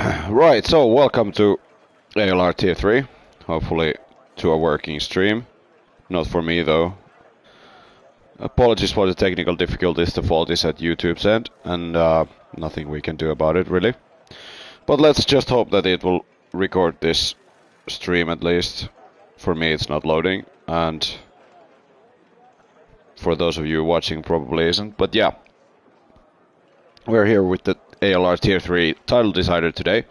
Right, so welcome to ALR Tier 3. Hopefully to a working stream. Not for me though. Apologies for the technical difficulties, the fault is at YouTube's end, and nothing we can do about it really. But let's just hope that it will record this stream at least. For me it's not loading, and for those of you watching probably isn't, but yeah. We're here with the ALR Tier 3 title decider today.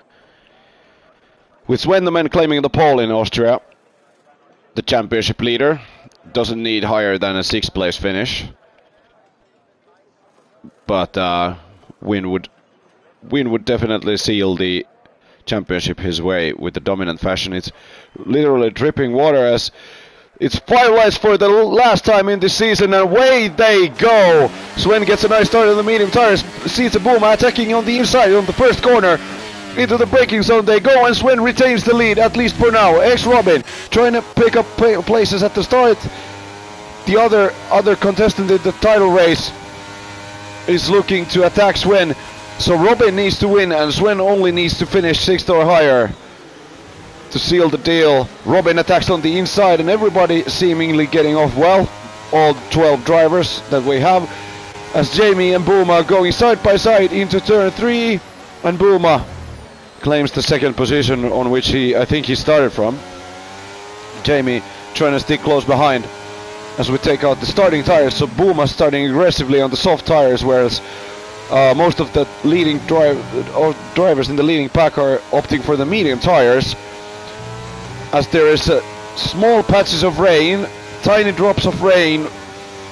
With Sven the man claiming the pole in Austria, the championship leader doesn't need higher than a 6th place finish. But Win would definitely seal the championship his way with the dominant fashion. It's literally dripping water as it's firelights for the last time in this season, and away they go! Sven gets a nice start on the medium tires, sees a Booma attacking on the inside on the first corner. Into the braking zone they go, and Sven retains the lead, at least for now. Ex-Robin trying to pick up places at the start. The other contestant in the title race is looking to attack Sven. So Robin needs to win, and Sven only needs to finish 6th or higher to seal the deal. Robin attacks on the inside, and everybody seemingly getting off well. All 12 drivers that we have. As Jamie and Booma going side by side into turn 3, and Booma claims the 2nd position on which I think he started from. Jamie trying to stick close behind as we take out the starting tires. So Booma starting aggressively on the soft tires, whereas most of the leading drivers in the leading pack are opting for the medium tires. As there is small patches of rain, tiny drops of rain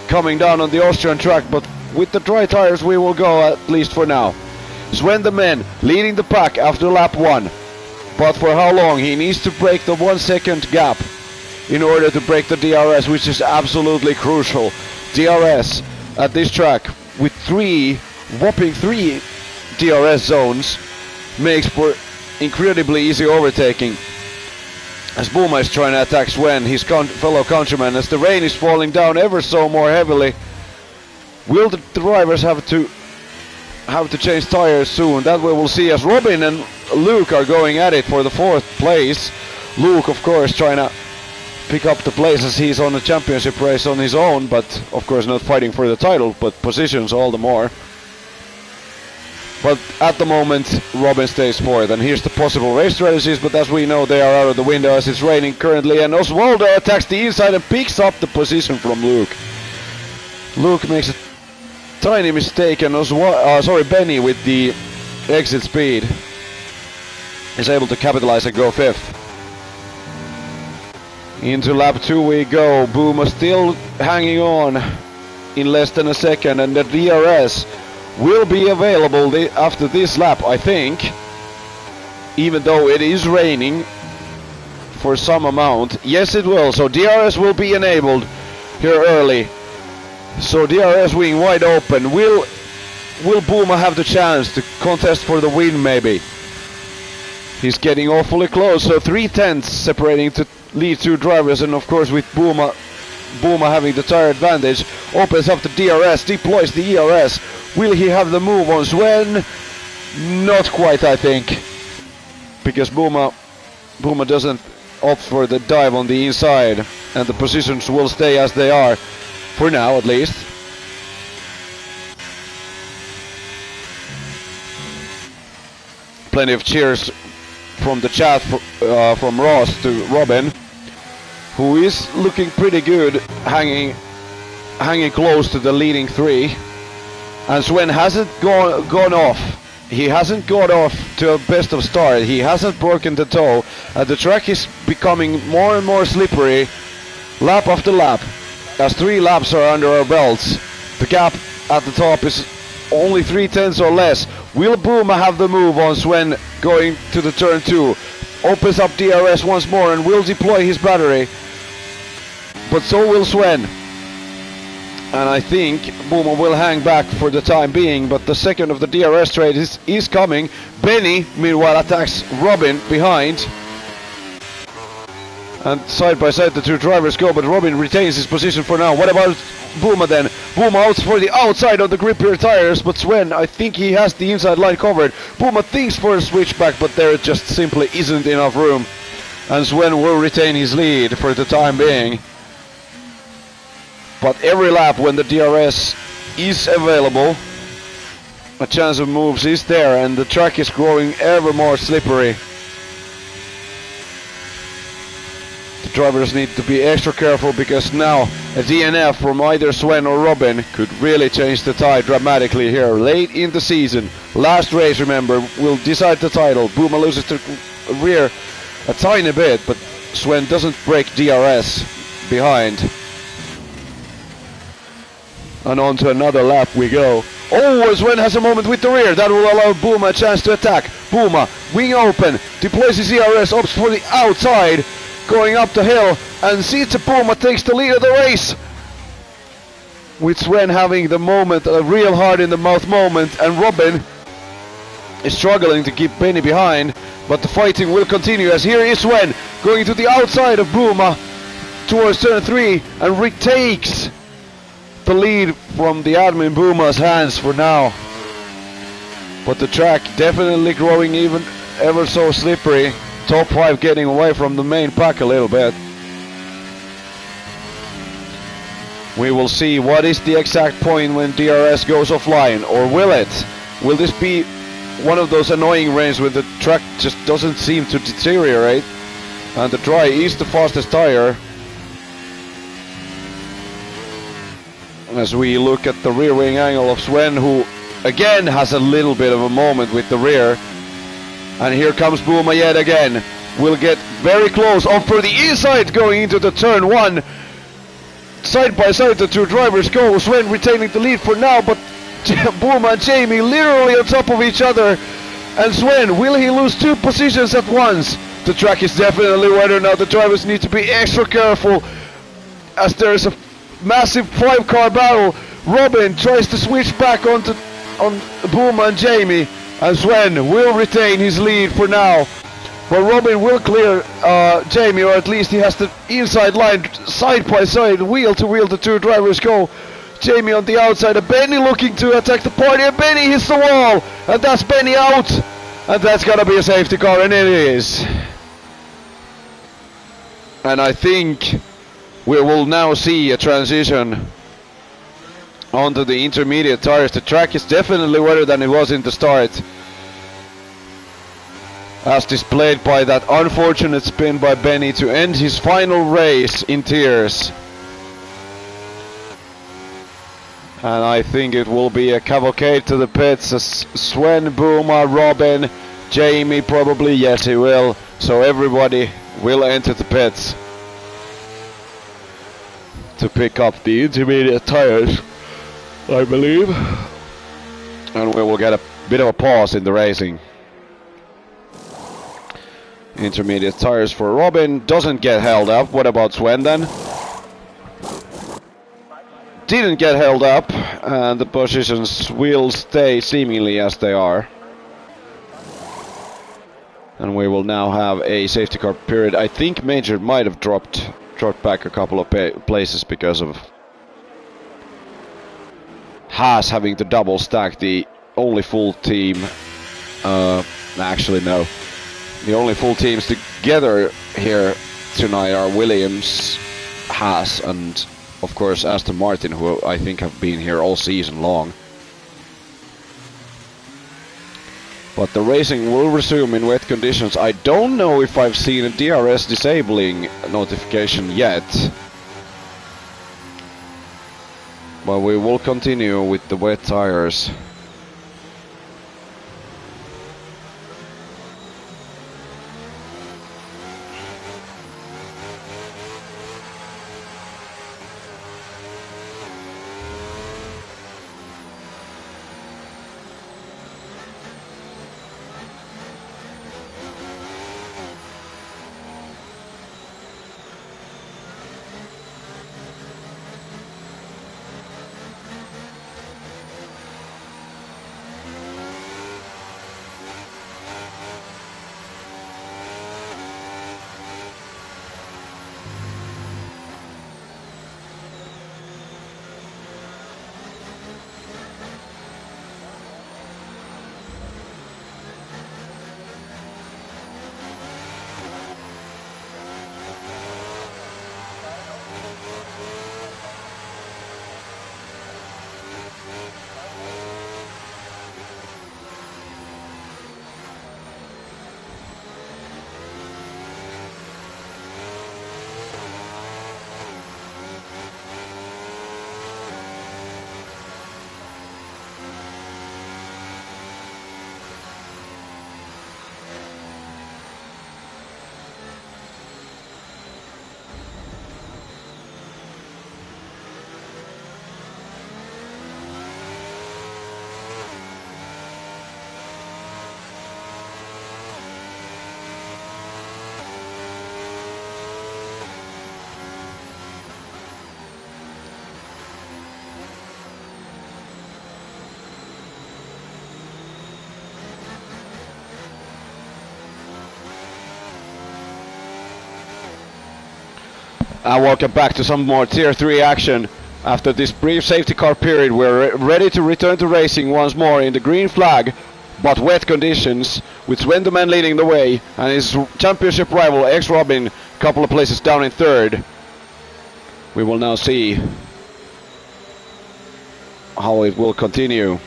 coming down on the Austrian track, but with the dry tires we will go at least for now. Sven the man leading the pack after lap 1, but for how long? He needs to break the 1 second gap in order to break the DRS, which is absolutely crucial. DRS at this track with whopping three DRS zones makes for incredibly easy overtaking. As Booma is trying to attack Sven, his fellow countryman, as the rain is falling down ever so more heavily. Will the drivers have to change tires soon? That we will see, as Robin and Luke are going at it for the 4th place. Luke, of course, trying to pick up the place as he's on a championship race on his own, but of course not fighting for the title, but positions all the more. But at the moment, Robin stays 4th, and here's the possible race strategies, but as we know, they are out of the window as it's raining currently, and Osvaldo attacks the inside and picks up the position from Luke. Luke makes a tiny mistake, and Benny with the exit speed is able to capitalize and go 5th. Into lap 2 we go. Booma still hanging on in less than a second, and the DRS will be available after this lap, I think, even though it is raining for some amount. Yes, it will. So DRS will be enabled here early. So DRS wing wide open. Will Booma have the chance to contest for the win? Maybe. He's getting awfully close. So 3/10 separating to lead 2 drivers, and of course with Booma having the tire advantage, opens up the DRS, deploys the ERS. Will he have the move on Sven? Not quite, I think, because Booma doesn't opt for the dive on the inside, and the positions will stay as they are for now, at least. Plenty of cheers from the chat from Ross to Robin, who is looking pretty good, hanging close to the leading 3. And Sven hasn't gone off. He hasn't got off to a best of start. He hasn't broken the toe. The track is becoming more and more slippery, lap after lap. As 3 laps are under our belts, the gap at the top is only 3/10 or less. Will Booma have the move on Sven going to the turn 2? Opens up DRS once more and will deploy his battery. But so will Sven. And I think Booma will hang back for the time being, but the second of the DRS trade is coming. Benny, meanwhile, attacks Robin behind. And side by side the two drivers go, but Robin retains his position for now. What about Buma then? Buma out for the outside of the grippier tires, but Sven, I think he has the inside line covered. Buma thinks for a switchback, but there just simply isn't enough room. And Sven will retain his lead for the time being. But every lap when the DRS is available, a chance of moves is there, and the track is growing ever more slippery. The drivers need to be extra careful, because now a DNF from either Sven or Robin could really change the tide dramatically here late in the season. Last race, remember, will decide the title. Buma loses the rear a tiny bit, but Sven doesn't break DRS behind. And on to another lap we go. Oh, Sven has a moment with the rear. That will allow Buma a chance to attack. Buma, wing open, deploys his ERS, opts for the outside, going up the hill, and Sietze Buma takes the lead of the race. With Sven having the moment, a real hard in the mouth moment, and Robin is struggling to keep Benny behind, but the fighting will continue, as here is Sven going to the outside of Buma towards turn 3 and retakes the lead from the admin Buma's hands for now. But the track definitely growing even ever so slippery. Top 5 getting away from the main pack a little bit. We will see what is the exact point when DRS goes offline, or will it? Will this be one of those annoying rains where the track just doesn't seem to deteriorate and the dry is the fastest tire? As we look at the rear wing angle of Sven, who again has a little bit of a moment with the rear. And here comes Buma yet again. Will get very close, off for the inside going into the turn 1. Side by side the two drivers go, Sven retaining the lead for now, but Buma and Jamie literally on top of each other. And Sven, will he lose 2 positions at once? The track is definitely wetter now. The drivers need to be extra careful, as there is a massive 5-car battle. Robin tries to switch back on Buma and Jamie, and Sven will retain his lead for now. But Robin will clear Jamie, or at least he has the inside line. Side by side, wheel to wheel, the two drivers go. Jamie on the outside, and Benny looking to attack the party, and Benny hits the wall, and that's Benny out, and that's gonna be a safety car, and it is. And I think we will now see a transition onto the intermediate tires. The track is definitely wetter than it was in the start, as displayed by that unfortunate spin by Benny to end his final race in tears. And I think it will be a cavalcade to the pits, as Sven, Buma, Robin, Jamie probably, yes he will. So everybody will enter the pits to pick up the intermediate tires, I believe. And we will get a bit of a pause in the racing. Intermediate tires for Robin, doesn't get held up. What about Sven then? Didn't get held up, and the positions will stay seemingly as they are. And we will now have a safety car period. I think Major might have dropped back a couple of places because of Haas having to double stack. The only full team, actually no, the only full teams together here tonight are Williams, Haas, and of course Aston Martin, who I think have been here all season long. But the racing will resume in wet conditions. I don't know if I've seen a DRS disabling notification yet, but we will continue with the wet tires. And welcome back to some more Tier 3 action. After this brief safety car period, we're ready to return to racing once more in the green flag, but wet conditions, with Sven the man leading the way, and his championship rival ex-Robin a couple of places down in third. We will now see how it will continue.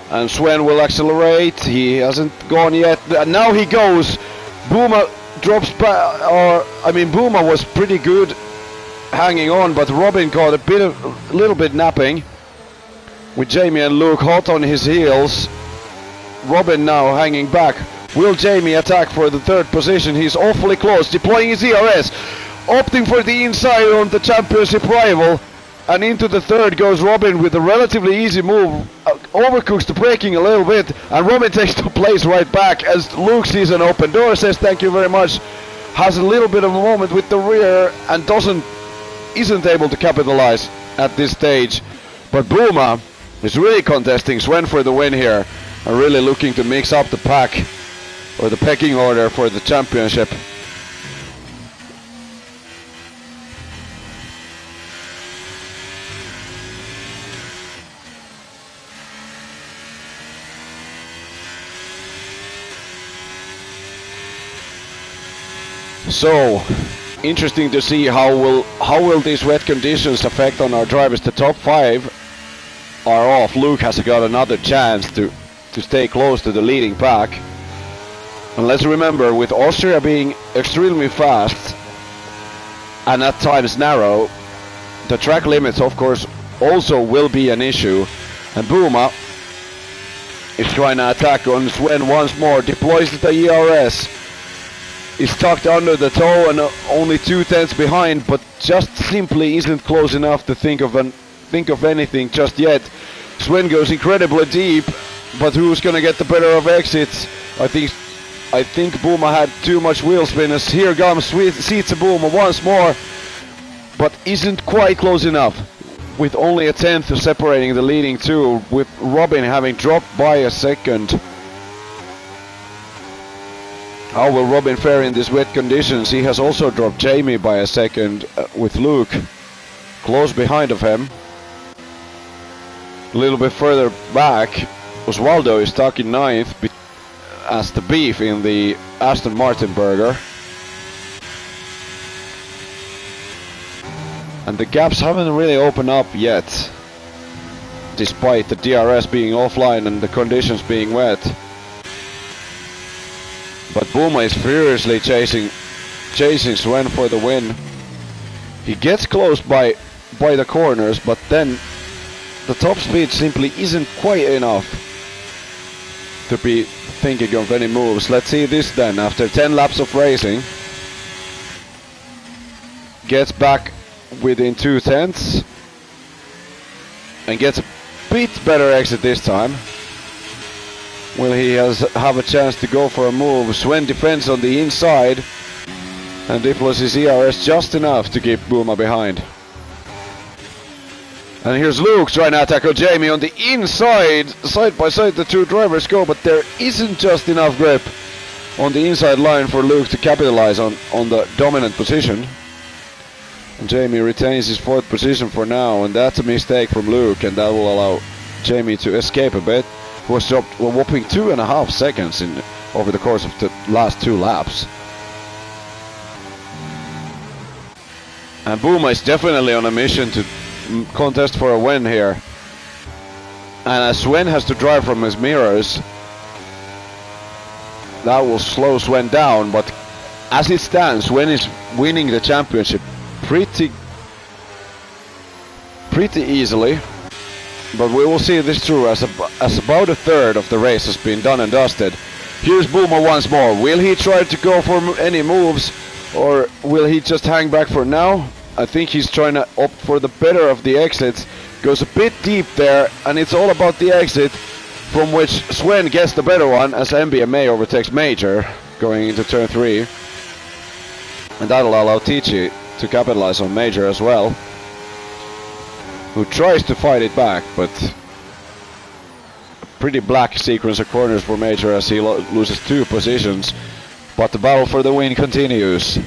And Sven will accelerate. He hasn't gone yet. Now he goes. Booma drops back. Booma was pretty good hanging on, but Robin got a little bit napping. With Jamie and Luke hot on his heels. Robin now hanging back. Will Jamie attack for the third position? He's awfully close, deploying his ERS. Opting for the inside on the championship rival. And into the third goes Robin with a relatively easy move. Overcooks the braking a little bit, and Robin takes the place right back as Luke sees an open door, says thank you very much, has a little bit of a moment with the rear and isn't able to capitalize at this stage. But Booma is really contesting Sven for the win here, and really looking to mix up the pack or the pecking order for the championship. So, interesting to see how will these wet conditions affect on our drivers. The top 5 are off. Luke has got another chance to stay close to the leading pack. And let's remember, with Austria being extremely fast and at times narrow, the track limits of course also will be an issue. And Booma is trying to attack on Sven once more, deploys the ERS. Is tucked under the toe and only 2/10 behind, but just simply isn't close enough to think of anything just yet. Sven goes incredibly deep, but who's gonna get the better of exits? I think Booma had too much wheel spin as here comes Siitse Booma once more, but isn't quite close enough. With only a 10th separating the leading two, with Robin having dropped by a second. How will Robin fare in these wet conditions? He has also dropped Jamie by a second, with Luke close behind of him. A little bit further back, Osvaldo is stuck in 9th as the beef in the Aston Martin burger. And the gaps haven't really opened up yet, despite the DRS being offline and the conditions being wet. But Booma is furiously chasing Sven for the win. He gets close by the corners, but then the top speed simply isn't quite enough to be thinking of any moves. Let's see this then. After 10 laps of racing, gets back within 2/10 and gets a bit better exit this time. Will he have a chance to go for a move? Sven defends on the inside and deploys his ERS just enough to keep Booma behind. And here's Luke trying to tackle Jamie on the inside. Side by side the two drivers go, but there isn't just enough grip on the inside line for Luke to capitalize on the dominant position. And Jamie retains his 4th position for now, and that's a mistake from Luke, and that will allow Jamie to escape a bit. Was dropped a whopping 2.5 seconds over the course of the last 2 laps. And Booma is definitely on a mission to contest for a win here. And as Sven has to drive from his mirrors, that will slow Sven down, but as it stands, Sven is winning the championship pretty easily. But we will see this through as about a third of the race has been done and dusted. Here's Booma once more. Will he try to go for any moves, or will he just hang back for now? I think he's trying to opt for the better of the exits. Goes a bit deep there, and it's all about the exit, from which Sven gets the better one as MBMA overtakes Major going into turn 3. And that'll allow Tichy to capitalize on Major as well, who tries to fight it back, but a pretty black sequence of corners for Major as he loses 2 positions. But the battle for the win continues.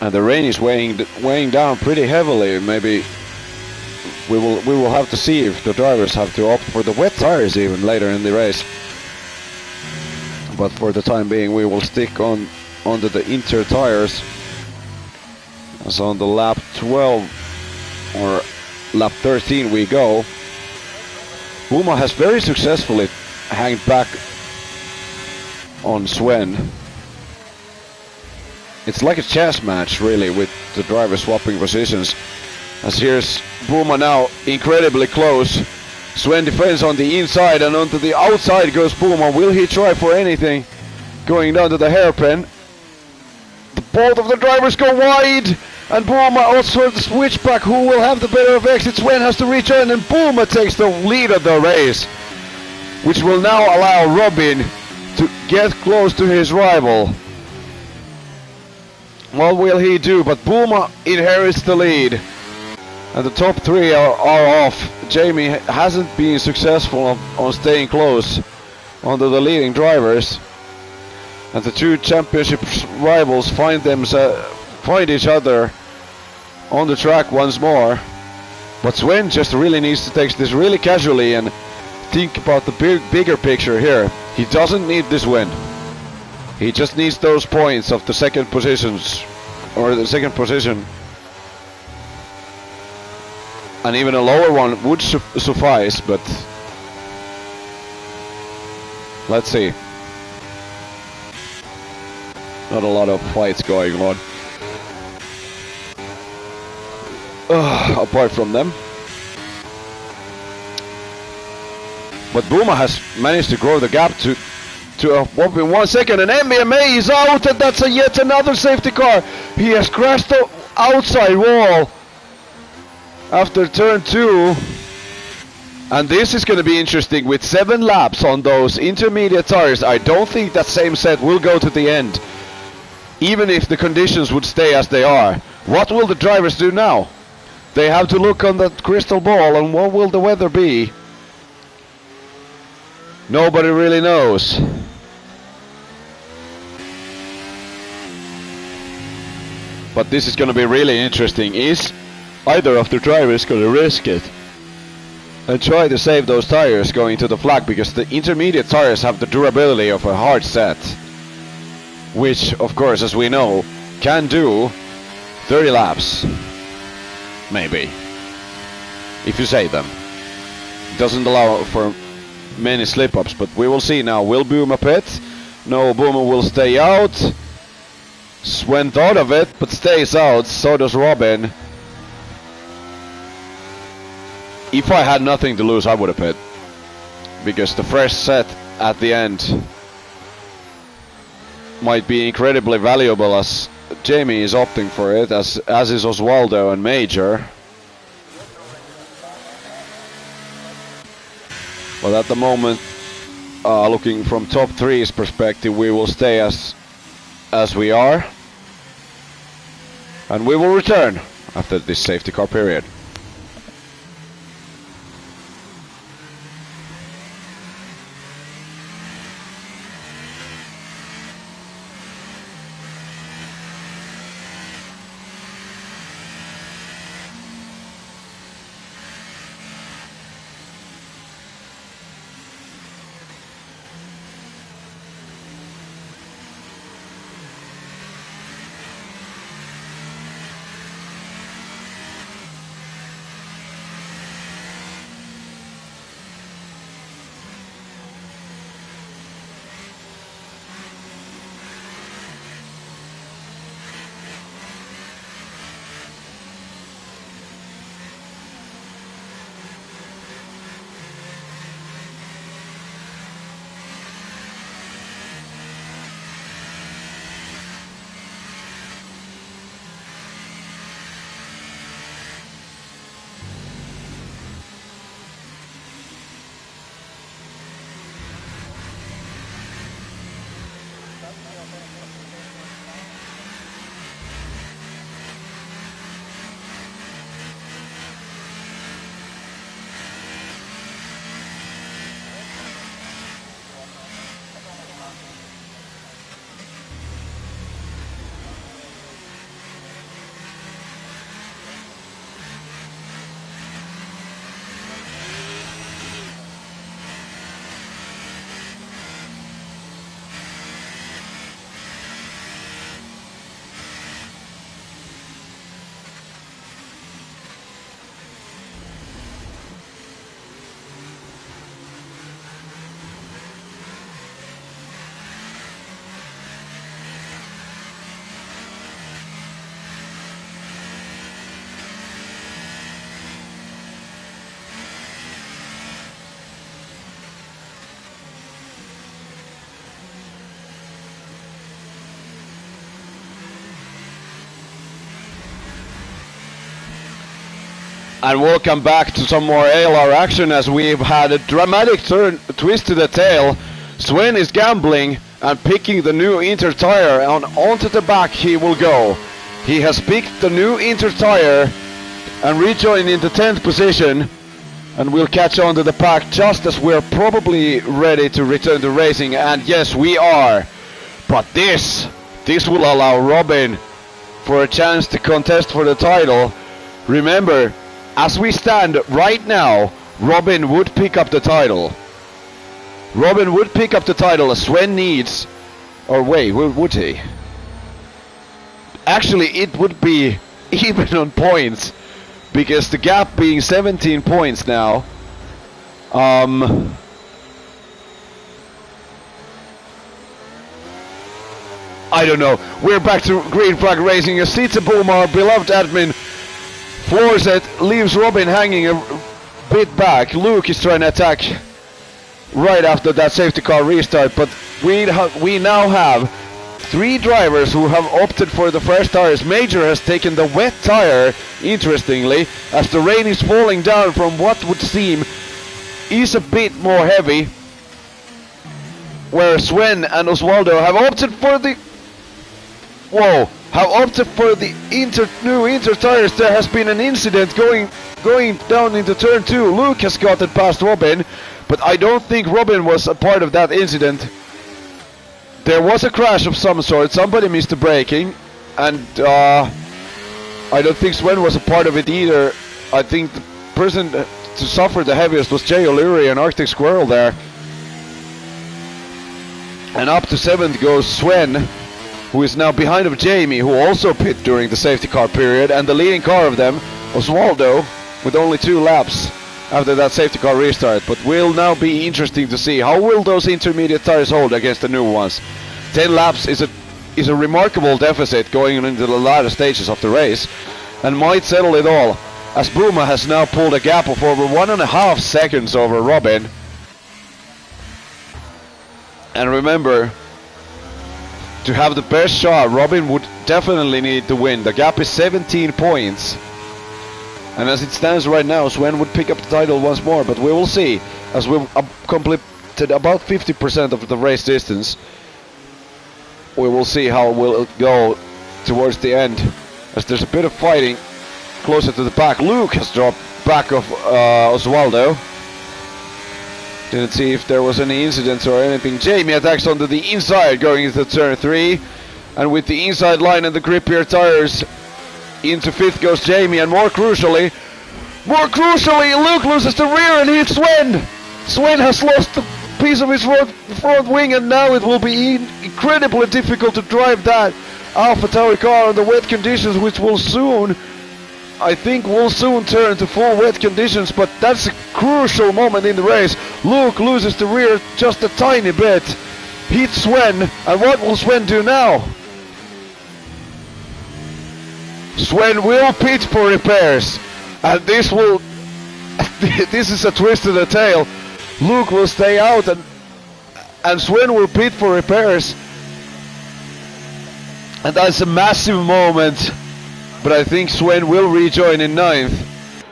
And the rain is weighing down pretty heavily. Maybe we will have to see if the drivers have to opt for the wet tires even later in the race. But for the time being, we will stick onto the Inter tires. As on the lap 12 or lap 13 we go. Puma has very successfully hanged back on Sven. It's like a chess match, really, with the drivers swapping positions. As here's Puma now incredibly close. Sven defends on the inside, and onto the outside goes Puma. Will he try for anything? Going down to the hairpin. Both of the drivers go wide, and Puma also the switchback. Who will have the better of exit? Sven has to return, and Puma takes the lead of the race, which will now allow Robin to get close to his rival. What will he do? But Puma inherits the lead, and the top 3 are off. Jamie hasn't been successful on staying close onto the leading drivers, and the 2 championship rivals find each other on the track once more. But Sven just really needs to take this really casually and think about the bigger picture here. He doesn't need this win. He just needs those points of the second positions, or the second position. And even a lower one would suffice, but let's see. Not a lot of fights going on. Apart from them. But Puma has managed to grow the gap to a whopping 1 second, and MBMA is out, and that's yet another safety car. He has crashed the outside wall after turn 2. And this is going to be interesting with 7 laps on those intermediate tires. I don't think that same set will go to the end, even if the conditions would stay as they are. What will the drivers do now? They have to look on the crystal ball, and what will the weather be? Nobody really knows. But this is going to be really interesting. Is either of the drivers going to risk it and try to save those tires going to the flag? Because the intermediate tires have the durability of a hard set, which, of course, as we know, can do 30 laps. Maybe. If you save them. It doesn't allow for many slip-ups, but we will see now. Will Puma pit? No, Puma will stay out. Sven thought of it, but stays out. So does Robin. If I had nothing to lose, I would have pit, because the fresh set at the end might be incredibly valuable, as Jamie is opting for it, as is Osvaldo and Major. But at the moment, looking from top 3's perspective, we will stay as we are, and we will return after this safety car period. And welcome back to some more ALR action as we've had a dramatic twist to the tail. Sven is gambling and picking the new Inter tire, and onto the back he will go. He has picked the new Inter tire and rejoined in the 10th position, and we'll catch on to the pack just as we're probably ready to return to racing, and yes we are. But this will allow Robin for a chance to contest for the title. Remember, as we stand right now, Robin would pick up the title. Robin would pick up the title as Sven needs... Or wait, would he? Actually, it would be even on points, because the gap being 17 points now. I don't know. We're back to green flag racing as Sita Boom, our beloved admin, floors it, leaves Robin hanging a bit back. Luke is trying to attack right after that safety car restart, but we now have 3 drivers who have opted for the fresh tires. Major has taken the wet tire, interestingly, as the rain is falling down from what would seem is a bit more heavy, where Sven and Osvaldo have opted for the... have opted for the new Inter tires. There has been an incident going down into turn 2. Luke has gotten past Robin, but I don't think Robin was a part of that incident. There was a crash of some sort. Somebody missed the braking, and I don't think Sven was a part of it either. I think the person to suffer the heaviest was Jay O'Leary and Arctic Squirrel there. And up to 7th goes Sven, who is now behind of Jamie, who also pit during the safety car period, and the leading car of them, Osvaldo, with only 2 laps after that safety car restart. But will now be interesting to see how will those intermediate tires hold against the new ones. 10 laps is a remarkable deficit going into the latter stages of the race, and might settle it all, as Booma has now pulled a gap of over 1.5 seconds over Robin. And remember, to have the best shot, Robin would definitely need to win. The gap is 17 points. And as it stands right now, Sven would pick up the title once more, but we will see. As we've completed about 50% of the race distance, we will see how it will go towards the end, as there's a bit of fighting closer to the back. Luke has dropped back of Osvaldo. Didn't see if there was any incidents or anything. Jamie attacks onto the inside going into turn 3, and with the inside line and the grippier tires, into 5th goes Jamie, and more crucially, Luke loses the rear and hits Sven. Sven has lost a piece of his front wing, and now it will be incredibly difficult to drive that AlphaTauri car in the wet conditions, which will soon, I think, will soon turn to full wet conditions. But that's a crucial moment in the race. Luke loses the rear just a tiny bit, hits Sven, and what will Sven do now? Sven will pit for repairs, and this will this is a twist to the tail. Luke will stay out, and Sven will pit for repairs, and that's a massive moment. But I think Sven will rejoin in 9th.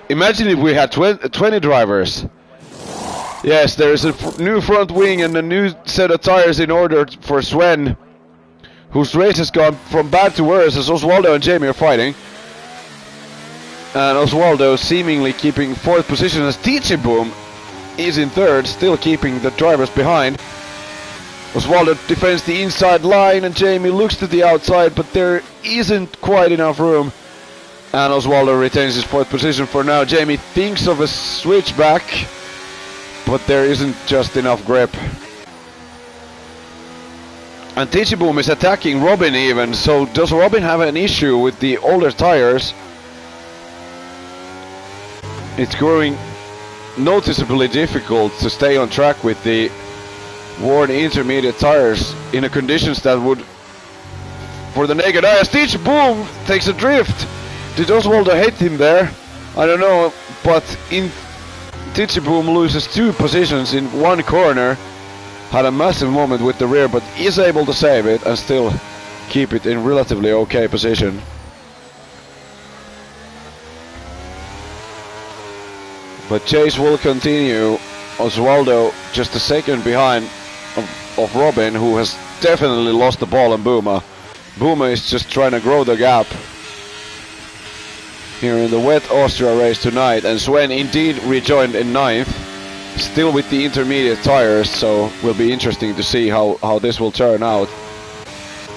Imagine if we had 20 drivers. Yes, there is a new front wing and a new set of tires in order for Sven. whose race has gone from bad to worse as Osvaldo and Jamie are fighting. And Osvaldo seemingly keeping 4th position as TJ Boom is in 3rd, still keeping the drivers behind. Osvaldo defends the inside line and Jamie looks to the outside, but there isn't quite enough room. And Osvaldo retains his 4th position for now. Jamie thinks of a switchback, but there isn't just enough grip. And TJ Boom is attacking Robin even, so does Robin have an issue with the older tires? It's growing noticeably difficult to stay on track with the worn intermediate tires in a conditions that would, for the naked eye, as TJ Boom takes a drift. Did Osvaldo hit him there? I don't know, but TJ Boom loses 2 positions in 1 corner. Had a massive moment with the rear, but is able to save it and still keep it in relatively okay position. But chase will continue. Osvaldo just a second behind of Robin, who has definitely lost the ball on Booma. Booma is just trying to grow the gap here in the wet Austria race tonight, and Sven indeed rejoined in 9th, still with the intermediate tires, so will be interesting to see how this will turn out.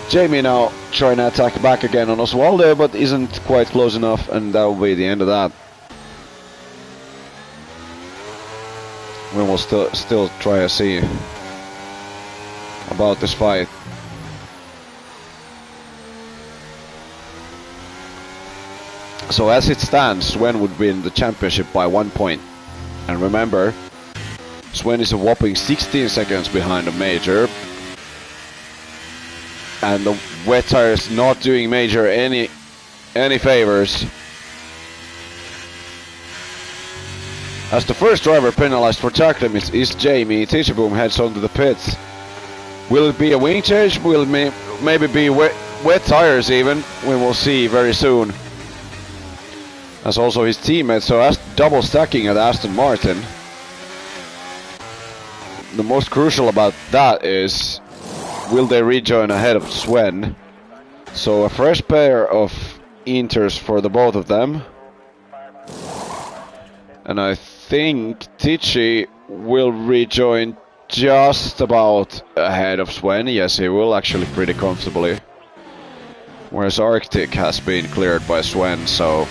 Jamie now trying to attack back again on Osvaldo, but isn't quite close enough, and that will be the end of that. We will still try to see about this fight. So as it stands, Sven would win the championship by 1 point. And remember, Sven is a whopping 16 seconds behind the Major. And the wet tires not doing Major any favors. As the first driver penalized for track limits is Jamie, TJ Boom heads onto the pits. Will it be a wing change? Will it maybe be wet tires even? We will see very soon. As also his teammates, so double stacking at Aston Martin. The most crucial about that is, will they rejoin ahead of Sven? So a fresh pair of inters for the both of them. And I think TJ will rejoin just about ahead of Sven. Yes, he will actually pretty comfortably. Whereas Arctic has been cleared by Sven, so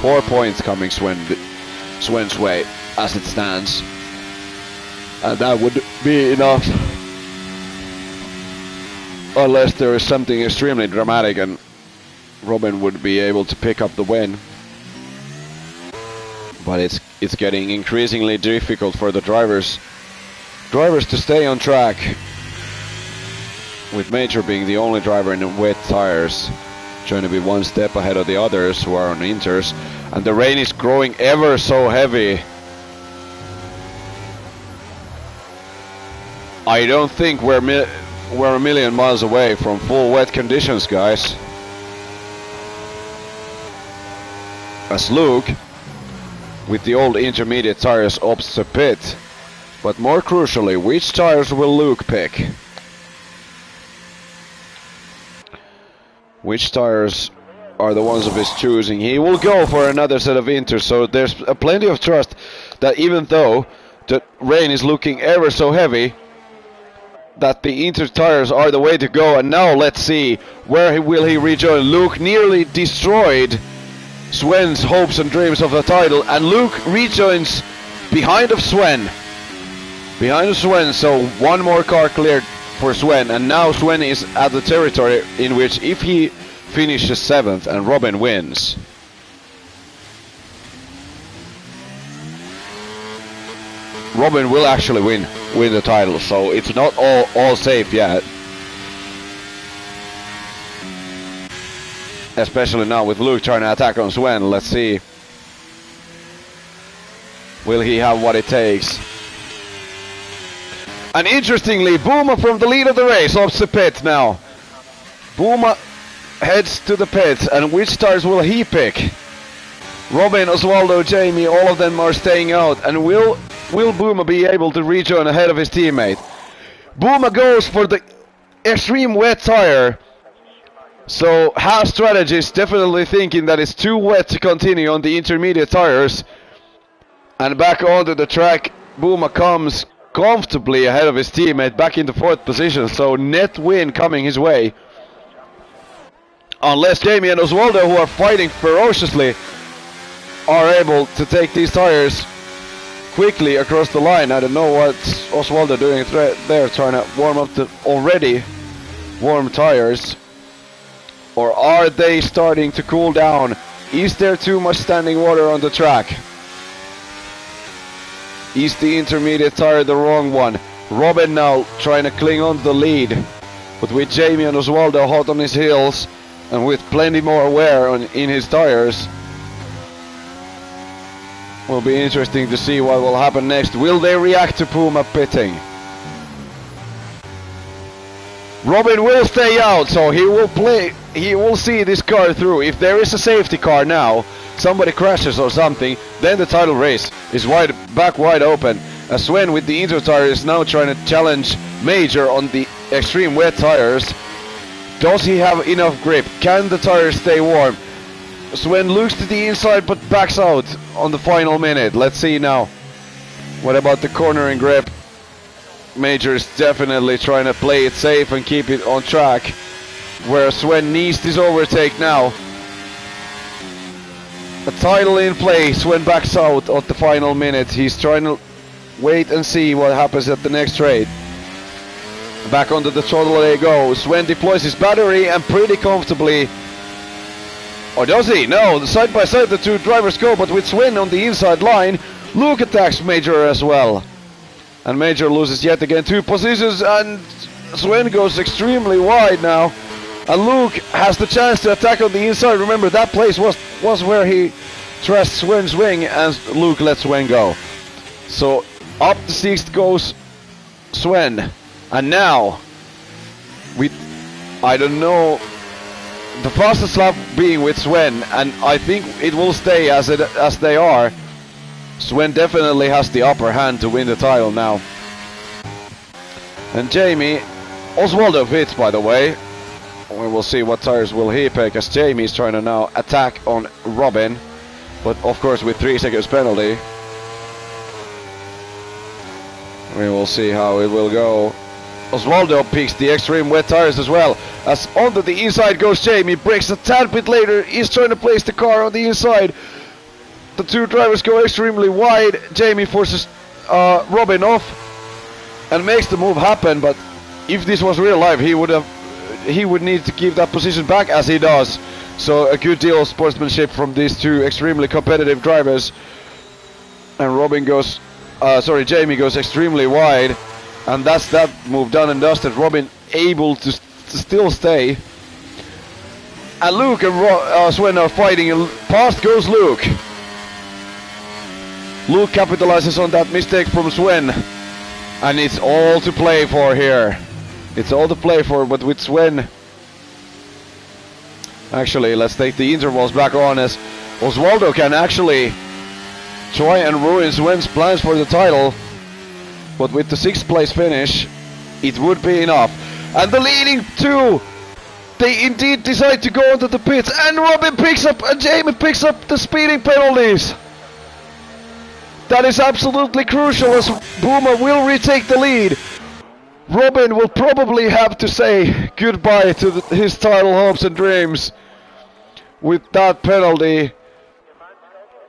4 points coming Sven's way as it stands. And that would be enough. Unless there is something extremely dramatic and Robin would be able to pick up the win. But it's getting increasingly difficult for the drivers to stay on track, with Major being the only driver in the wet tires, trying to be 1 step ahead of the others who are on inters, and the rain is growing ever so heavy. I don't think we're a million miles away from full wet conditions, guys. As Luke, with the old intermediate tires, opts to pit. But more crucially, which tires will Luke pick? Which tires are the ones of his choosing? He will go for another set of inters, so there's plenty of trust that even though the rain is looking ever so heavy, that the inter tires are the way to go. And now let's see, where will he rejoin? Luke nearly destroyed Sven's hopes and dreams of the title, and Luke rejoins behind of Sven. So 1 more car cleared for Sven, and now Sven is at the territory in which if he finishes 7th and Robin wins, Robin will actually win the title, so it's not all safe yet. Especially now with Luke trying to attack on Sven. Let's see. Will he have what it takes? And interestingly, Booma from the lead of the race opts the pit now. Booma heads to the pits, and which tires will he pick? Robin, Osvaldo, Jamie, all of them are staying out, and will Booma be able to rejoin ahead of his teammate? Booma goes for the extreme wet tire. So Haas strategists definitely thinking that it's too wet to continue on the intermediate tires. And back onto the track, Buma comes comfortably ahead of his teammate, back into 4th position. So net win coming his way. Unless Jamie and Oswaldo, who are fighting ferociously, are able to take these tires quickly across the line. I don't know what Oswaldo doing there, trying to warm up the already warm tires. Or are they starting to cool down? Is there too much standing water on the track? Is the intermediate tire the wrong one? Robin now trying to cling on to the lead. But with Jamie and Oswaldo hot on his heels and with plenty more wear in his tires, will be interesting to see what will happen next. Will they react to Puma pitting? Robin will stay out, so he will see this car through. If there is a safety car now, somebody crashes or something, then the title race is back wide open. As Sven with the Inter tire is now trying to challenge Major on the extreme wet tires. Does he have enough grip? Can the tires stay warm? Sven looks to the inside but backs out on the final minute. Let's see now. What about the cornering grip? Major is definitely trying to play it safe and keep it on track. Where Sven needs this overtake now. A title in play. Sven backs out at the final minute. He's trying to wait and see what happens at the next straight. Back onto the throttle they go. Sven deploys his battery and pretty comfortably. Or does he? No, side by side the two drivers go, but with Sven on the inside line, Luke attacks Major as well. And Major loses yet again 2 positions, and Sven goes extremely wide now. And Luke has the chance to attack on the inside. Remember, that place was where he trashed Sven's wing, and Luke lets Sven go. So up the 6th goes Sven. And now, I don't know, the fastest lap being with Sven, and I think it will stay as they are. Sven definitely has the upper hand to win the title now. And Jamie, Oswaldo pits by the way. We will see what tires will he pick, as Jamie is trying to now attack on Robin. But of course with 3 seconds penalty. We will see how it will go. Oswaldo picks the extreme wet tires as well. As onto the inside goes Jamie, brakes a tad bit later, he's trying to place the car on the inside. The 2 drivers go extremely wide. Jamie forces Robin off and makes the move happen, but if this was real life, he would need to keep that position back as he does. So a good deal of sportsmanship from these 2 extremely competitive drivers. And Jamie goes extremely wide. And that's that move done and dusted. Robin able to still stay. And Luke and Sven are fighting, and past goes Luke. Luke capitalizes on that mistake from Sven. And it's all to play for here. It's all to play for, but with Sven... Actually, let's take the intervals back on, as Oswaldo can actually try and ruin Sven's plans for the title. But with the 6th place finish, it would be enough. And the leading 2, they indeed decide to go into the pits. And Robin picks up, and Jamie picks up the speeding penalties. That is absolutely crucial, as Buma will retake the lead. Robin will probably have to say goodbye to his title hopes and dreams with that penalty.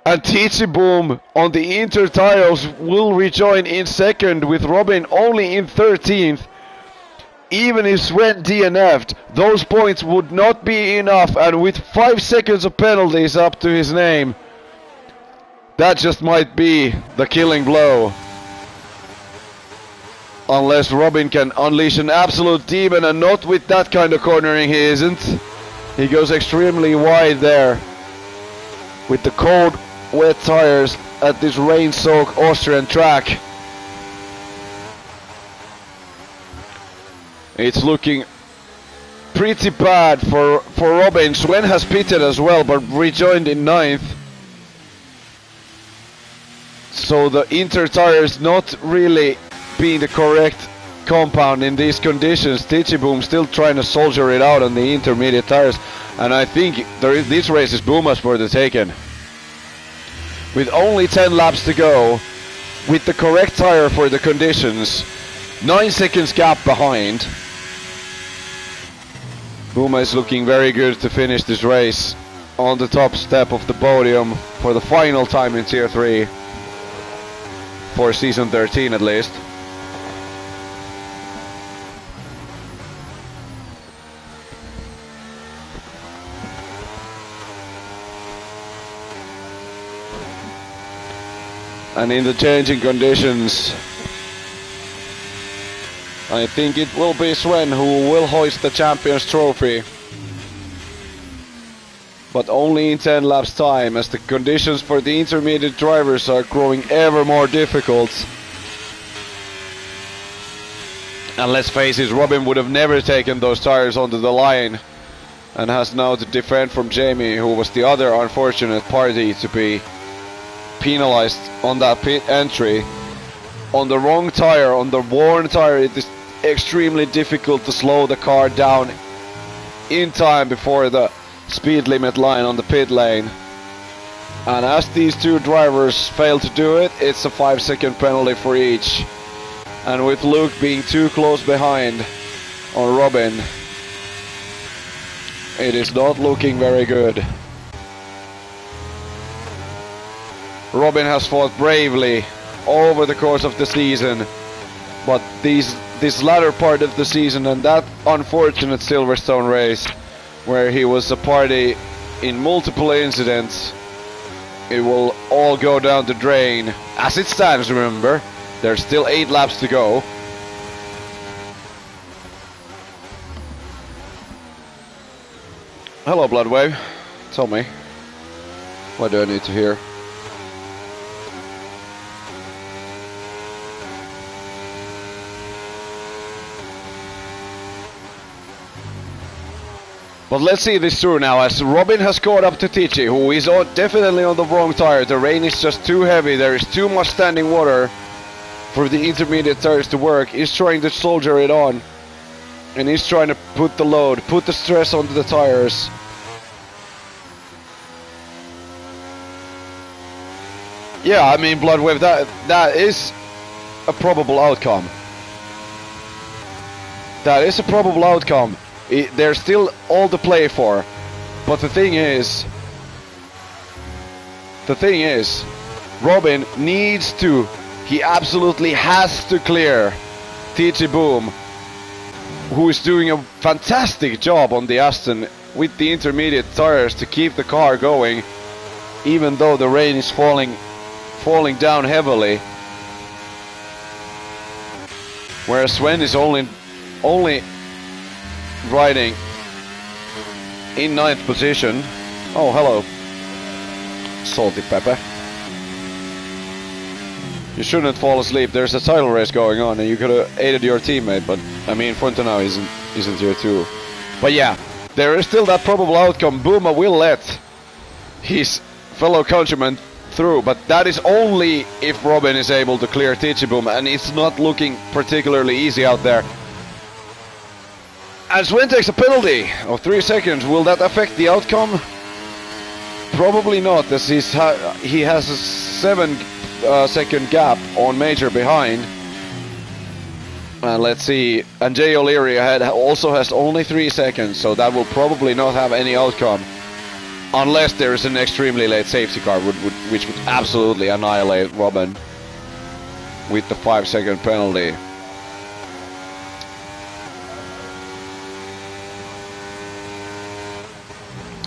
And TC Boom on the Inter tires will rejoin in 2nd, with Robin only in 13th. Even if Sven DNF'd, those points would not be enough, and with 5 seconds of penalties up to his name, that just might be the killing blow. Unless Robin can unleash an absolute demon, and not with that kind of cornering he isn't. He goes extremely wide there with the cold wet tires at this rain-soaked Austrian track. It's looking pretty bad for Robin. Sven has pitted as well, but rejoined in 9th. So the Inter tires not really being the correct compound in these conditions. Boom still trying to soldier it out on the intermediate tires, and I think this race is Buma's for the taking. With only 10 laps to go, with the correct tire for the conditions, 9 seconds gap behind. Buma is looking very good to finish this race on the top step of the podium for the final time in Tier 3. For season 13 at least. And in the changing conditions, I think it will be Sven who will hoist the Champions Trophy. But only in 10 laps time, as the conditions for the intermediate drivers are growing ever more difficult. And let's face it, Robin would have never taken those tires onto the line, and has now to defend from Jamie, who was the other unfortunate party to be penalized on that pit entry. On the wrong tire, on the worn tire, it is extremely difficult to slow the car down in time before the speed limit line on the pit lane. And as these two drivers fail to do it, it's a 5-second penalty for each. And with Luke being too close behind on Robin, it is not looking very good. Robin has fought bravely over the course of the season, but this latter part of the season and that unfortunate Silverstone race, where he was a party in multiple incidents, it will all go down the drain. As it stands, remember, there's still 8 laps to go. Hello, Bloodwave. Tell me, what do I need to hear? But let's see this through now, as Robin has caught up to Tichy, who is definitely on the wrong tire. The rain is just too heavy, there is too much standing water for the intermediate tires to work. He's trying to soldier it on, and he's trying to put the load, put the stress onto the tires. Yeah, I mean, Bloodwave, that is a probable outcome. That is a probable outcome. There's still all to play for, but the thing is, Robin needs to, he absolutely has to clear TG Boom, who is doing a fantastic job on the Aston with the intermediate tires to keep the car going, even though the rain is falling down heavily. Whereas Sven is only riding in 9th position. Oh, hello, Salty Pepper. You shouldn't fall asleep. There's a title race going on, and you could have aided your teammate. But I mean, Fontenau isn't here too. But yeah, there is still that probable outcome. Buma will let his fellow countryman through, but that is only if Robin is able to clear Tichiboom, and it's not looking particularly easy out there. And Sven takes a penalty of 3 seconds. Will that affect the outcome? Probably not, as he has a 7-second gap on Major behind. And let's see, and Jay O'Leary ahead also has only 3 seconds, so that will probably not have any outcome. Unless there is an extremely late safety car, which would absolutely annihilate Robin with the 5-second penalty.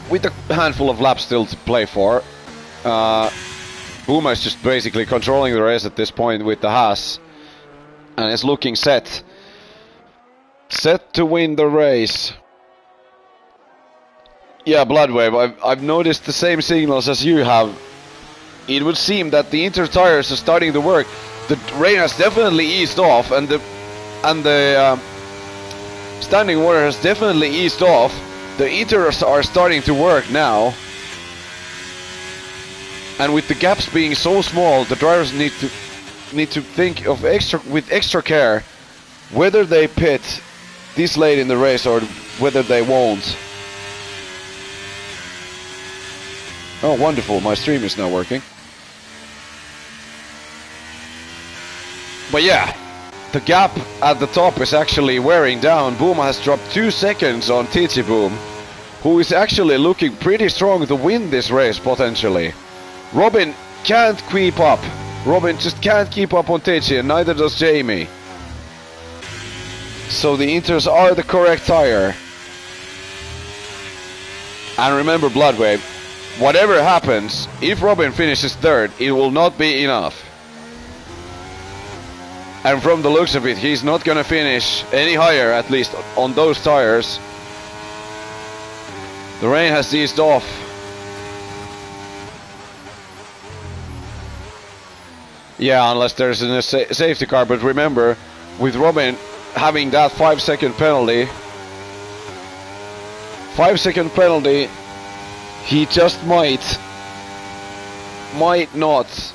With a handful of laps still to play for, Buma is just basically controlling the race at this point with the Haas, and is looking set to win the race. Yeah, Bloodwave, I've noticed the same signals as you have. It would seem that the inter tires are starting to work. The rain has definitely eased off, and the standing water has definitely eased off. The inters are starting to work now, and with the gaps being so small, the drivers need to think of extra care whether they pit this late in the race or whether they won't. Oh, wonderful, my stream is now working. But yeah, the gap at the top is actually wearing down. Booma has dropped 2 seconds on TG Boom, who is actually looking pretty strong to win this race potentially. Robin can't keep up. Robin just can't keep up on TG, and neither does Jamie. So the Inters are the correct tire. And remember, Bloodwave, whatever happens, if Robin finishes third, it will not be enough. And from the looks of it, he's not gonna finish any higher, at least on those tires. The rain has eased off. Yeah, unless there's a safety car, but remember, with Robin having that 5-second penalty, 5-second penalty, he just might not.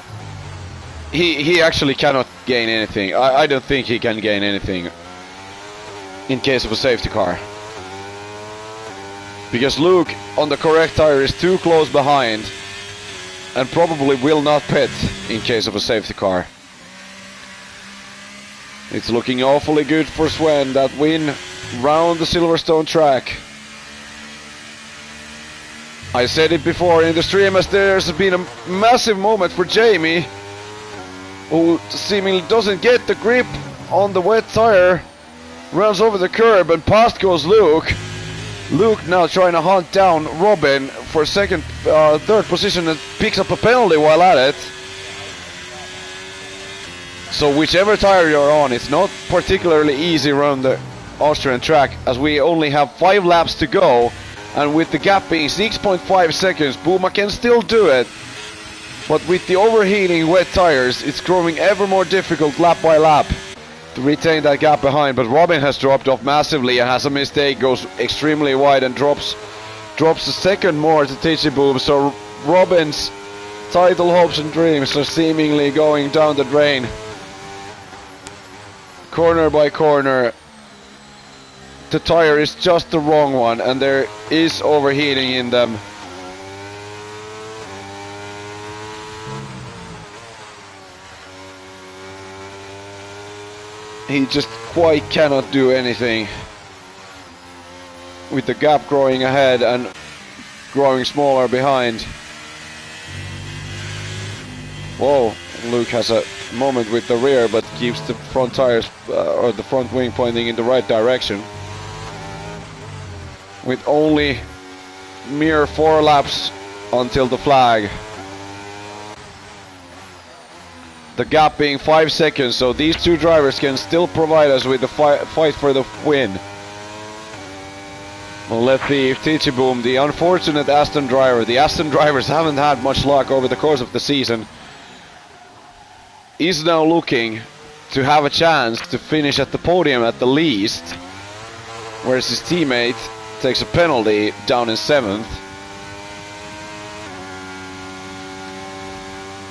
He actually cannot gain anything. I don't think he can gain anything in case of a safety car. Because Luke on the correct tire is too close behind and probably will not pit in case of a safety car. It's looking awfully good for Sven, that win round the Silverstone track. I said it before in the stream, as there's been a massive moment for Jamie, who seemingly doesn't get the grip on the wet tire, runs over the curb, and past goes Luke. Luke now trying to hunt down Robin for third position, and picks up a penalty while at it. So whichever tire you're on, it's not particularly easy around the Austrian track, as we only have 5 laps to go, and with the gap being 6.5 seconds, Booma can still do it. But with the overheating wet tires, it's growing ever more difficult lap by lap to retain that gap behind. But Robin has dropped off massively and has a mistake, goes extremely wide and drops a second more to TG Boom. So Robin's title hopes and dreams are seemingly going down the drain. Corner by corner, the tire is just the wrong one, and there is overheating in them. He just quite cannot do anything with the gap growing ahead and growing smaller behind. Whoa, Luke has a moment with the rear, but keeps the front tires or the front wing pointing in the right direction. With only mere 4 laps until the flag. The gap being 5 seconds, so these two drivers can still provide us with the fight for the win. Well, let's see if TG Boom, the unfortunate Aston driver, the Aston drivers haven't had much luck over the course of the season, is now looking to have a chance to finish at the podium at the least, whereas his teammate takes a penalty down in 7th.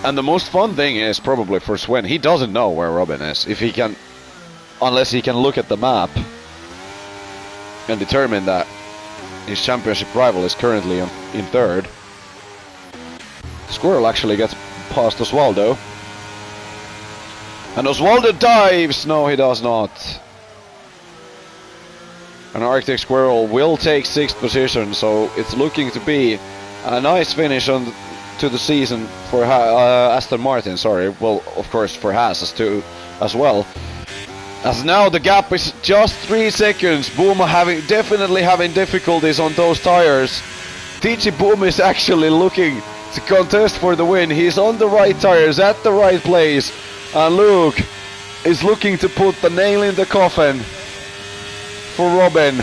And the most fun thing is probably for Sven, he doesn't know where Robin is, unless he can look at the map and determine that his championship rival is currently in 3rd. Squirrel actually gets past Osvaldo. And Osvaldo dives! No, he does not. And Arctic Squirrel will take 6th position, so it's looking to be a nice finish to the season for Aston Martin. Sorry, well, of course for Haas as well. As now the gap is just 3 seconds. Booma definitely having difficulties on those tires. TG Boom is actually looking to contest for the win. He's on the right tires at the right place. And Luke is looking to put the nail in the coffin for Robin.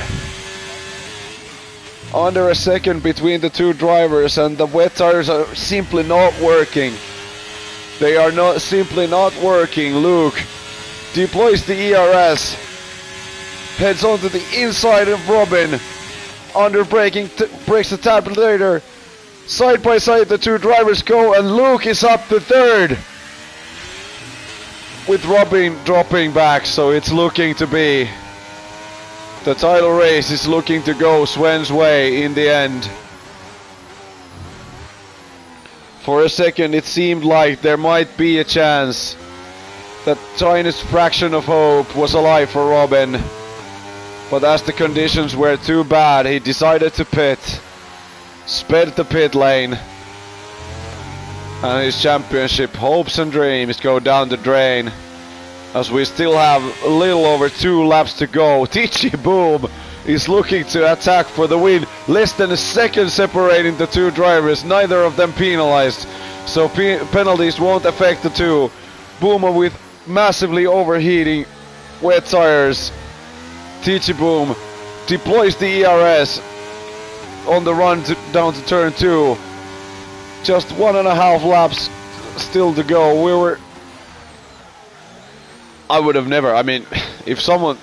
Under a second between the two drivers, and the wet tires are simply not working. They are simply not working. Luke deploys the ERS, heads onto the inside of Robin, under braking, brakes the tabulator. Side by side the two drivers go, and Luke is up to 3rd. with Robin dropping back, so it's looking to be the title race is looking to go Sven's way in the end. For a second it seemed like there might be a chance. That tiniest fraction of hope was alive for Robin. But as the conditions were too bad, he decided to pit. Sped the pit lane. And his championship hopes and dreams go down the drain. As we still have a little over 2 laps to go. TG Boom is looking to attack for the win. Less than a second separating the 2 drivers. Neither of them penalized. So penalties won't affect the 2. Boom with massively overheating wet tires. TG Boom deploys the ERS on the run down to turn 2. Just 1.5 laps still to go. I would have never, I mean, if someone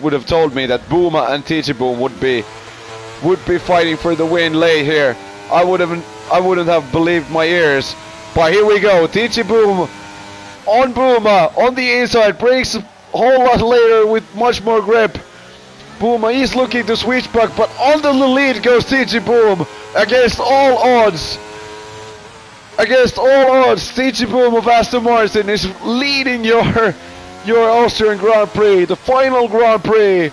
would have told me that Booma and TG Boom would be fighting for the win late here, I wouldn't have believed my ears. But here we go, TG Boom on Booma on the inside, breaks a whole lot later with much more grip. Booma is looking to switch back, but under the lead goes TG Boom against all odds. Against all odds, TG Boom of Aston Martin is leading your Austrian Grand Prix, the final Grand Prix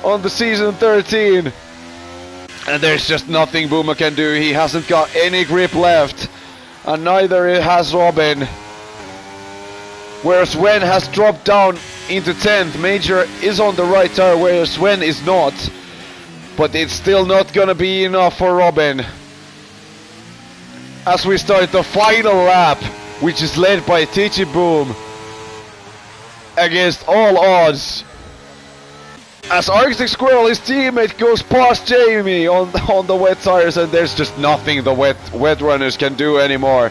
on the season 13. And there's just nothing Booma can do. He hasn't got any grip left, and neither has Robin. Whereas Sven has dropped down into 10th. Major is on the right tire, whereas Sven is not. But it's still not gonna be enough for Robin. As we start the final lap, which is led by TG Boom against all odds. As Arctic Squirrel, his teammate, goes past Jamie on the wet tires, and there's just nothing the wet runners can do anymore.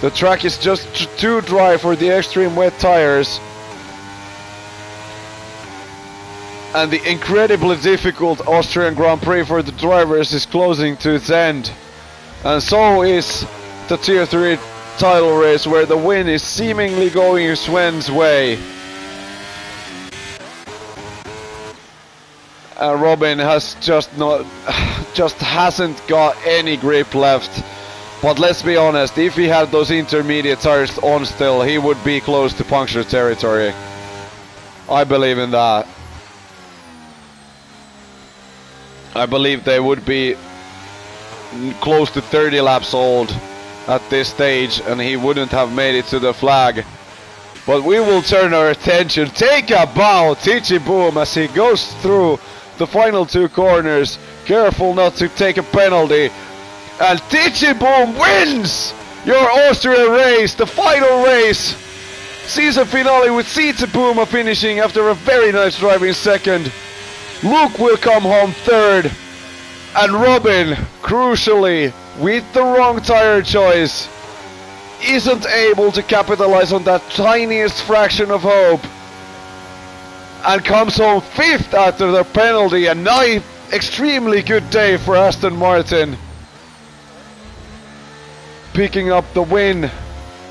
The track is just too dry for the extreme wet tires. And the incredibly difficult Austrian Grand Prix for the drivers is closing to its end. And so is the Tier 3 title race, where the win is seemingly going Sven's way. And Robin has just hasn't got any grip left. But let's be honest, if he had those intermediate tires on still, he would be close to puncture territory. I believe in that. I believe they would be close to 30 laps old at this stage, and he wouldn't have made it to the flag. But we will turn our attention. Take a bow, TG Boom, as he goes through the final 2 corners. Careful not to take a penalty. And TG Boom wins your Austrian race, the final race. Season finale with TG Boom finishing after a very nice drive in 2nd. Luke will come home 3rd. And Robin, crucially, with the wrong tire choice, isn't able to capitalize on that tiniest fraction of hope. And comes home 5th after the penalty. A nice, extremely good day for Aston Martin. Picking up the win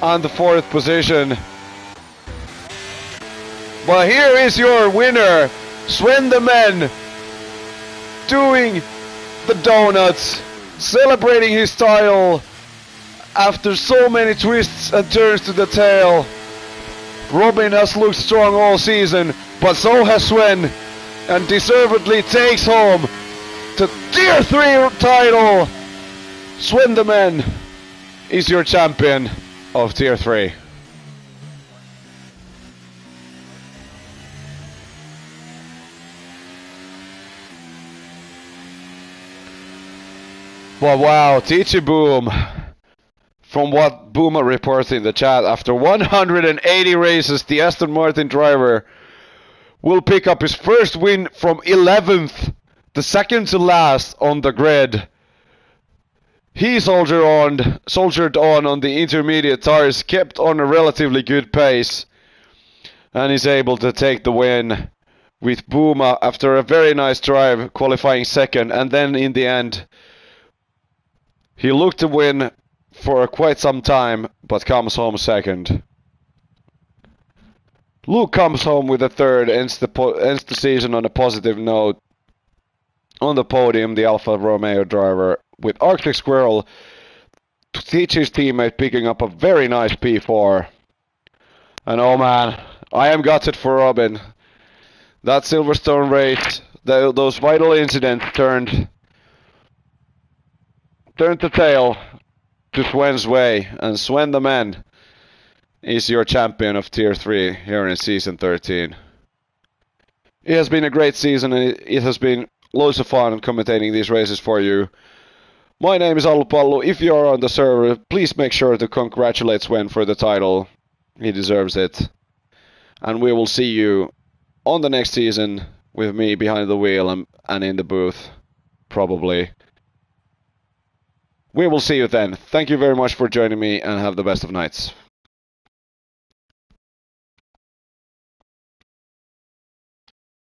on the 4th position. But here is your winner, Sven the Man, doing the donuts, celebrating his title after so many twists and turns to the tail. Robin has looked strong all season, but so has Sven, and deservedly takes home the Tier 3 title. Sven the Man is your champion of Tier 3. Well, wow, TG Boom, from what Boomer reports in the chat, after 180 races, the Aston Martin driver will pick up his first win from 11th, the second to last on the grid. He soldiered on the intermediate tires, kept on a relatively good pace, and is able to take the win with Booma after a very nice drive, qualifying 2nd, and then in the end he looked to win for quite some time, but comes home 2nd. Luke comes home with a third, ends the season on a positive note. On the podium, the Alfa Romeo driver with Arctic Squirrel to teach his teammate, picking up a very nice P4. And oh man, I am gutted for Robin. That Silverstone race, those vital incidents turned the tail to Sven's way, and Sven the man is your champion of Tier 3 here in Season 13. It has been a great season, and it has been loads of fun commentating these races for you. My name is Allu Pallu. If you are on the server, please make sure to congratulate Sven for the title. He deserves it. And we will see you on the next season with me behind the wheel and in the booth, probably. We will see you then. Thank you very much for joining me, and have the best of nights.